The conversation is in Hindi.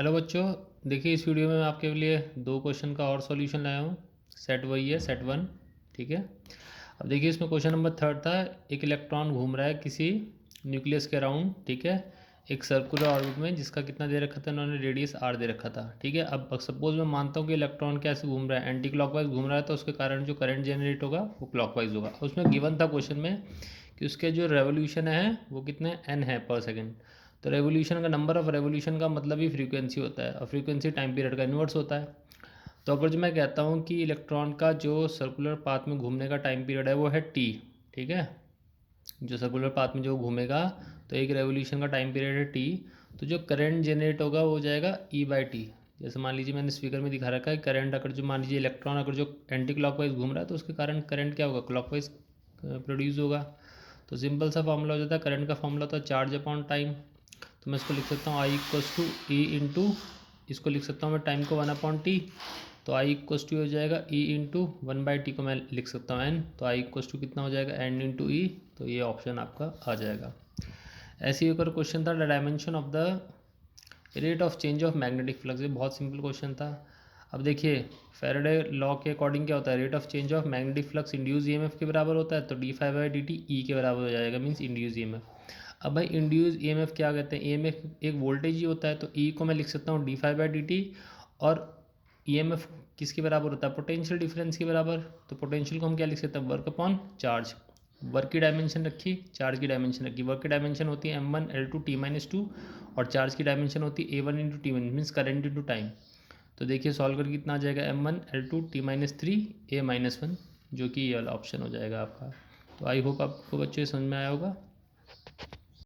हेलो बच्चों, देखिए इस वीडियो में मैं आपके लिए दो क्वेश्चन का और सॉल्यूशन लाया हूँ। सेट वही है, सेट वन। ठीक है। अब देखिए इसमें क्वेश्चन नंबर थर्ड था। एक इलेक्ट्रॉन घूम रहा है किसी न्यूक्लियस के अराउंड। ठीक है, एक सर्कुलर ऑर्बिट में जिसका कितना दे रखा था, उन्होंने रेडियस आर दे रखा था। ठीक है। अब सपोज मैं मानता हूँ कि इलेक्ट्रॉन कैसे घूम रहा है, एंटी क्लॉकवाइज घूम रहा है, तो उसके कारण जो करंट जनरेट होगा वो क्लॉकवाइज होगा। उसमें गिवन था क्वेश्चन में कि उसके जो रेवोल्यूशन है वो कितने n है पर सेकेंड। तो रेवोल्यूशन का नंबर ऑफ रेवोल्यूशन का मतलब ही फ्रीक्वेंसी होता है, और फ्रीक्वेंसी टाइम पीरियड का इन्वर्स होता है। तो अगर जो मैं कहता हूँ कि इलेक्ट्रॉन का जो सर्कुलर पाथ में घूमने का टाइम पीरियड है वो है t। ठीक है, जो सर्कुलर पाथ में जो घूमेगा, तो एक रेवोल्यूशन का टाइम पीरियड है t। तो जो करंट जनरेट होगा वो हो जाएगा e/t। जैसे मान लीजिए मैंने स्पीकर में दिखा रखा है करंट, अगर जो मान लीजिए इलेक्ट्रॉन अगर जो एंटी क्लॉकवाइज घूम रहा है तो उसके कारण करंट क्या होगा, क्लॉकवाइज प्रोड्यूस होगा। तो सिंपल सा फॉर्मूला हो जाता है, करंट का फॉर्मूला होता है चार्ज अपॉन टाइम। तो मैं इसको लिख सकता हूँ I equals to E into, इसको लिख सकता हूँ मैं टाइम को 1/t। तो आई इक्वस टू हो जाएगा ई इंटू 1/t को मैं लिख सकता हूँ n। तो आई इक्वस टू कितना हो जाएगा n इंटू ई। तो ये ऑप्शन आपका आ जाएगा। ऐसे ही एक और क्वेश्चन था, the dimension of the rate of change of magnetic flux. ये बहुत सिंपल क्वेश्चन था। अब देखिए फैराडे लॉ के अकॉर्डिंग क्या होता है, rate of change of magnetic flux induce EMF के बराबर होता है। तो d∅/dt ई के बराबर हो जाएगा, मीन्स इंड्यूस ईएमएफ। अब भाई इंड्यूस ईएमएफ क्या कहते हैं, ईएमएफ एक वोल्टेज ही होता है। तो ई को मैं लिख सकता हूँ d∅/dt, और ईएमएफ किसके बराबर होता है, पोटेंशियल डिफरेंस के बराबर। तो पोटेंशियल को हम क्या लिख सकते हैं, वर्क अपॉन चार्ज। वर्क की डायमेंशन रखी, चार्ज की डायमेंशन रखी। वर्क की डायमेंशन होती है m1L2T-2, और चार्ज की डायमेंशन होती है a1 into T means current into time. तो देखिए सॉल्व करके कितना आ जाएगा, m1L2T-3 a-1, जो कि ये वाला ऑप्शन हो जाएगा आपका। तो आई होप आपको बच्चे समझ में आया होगा।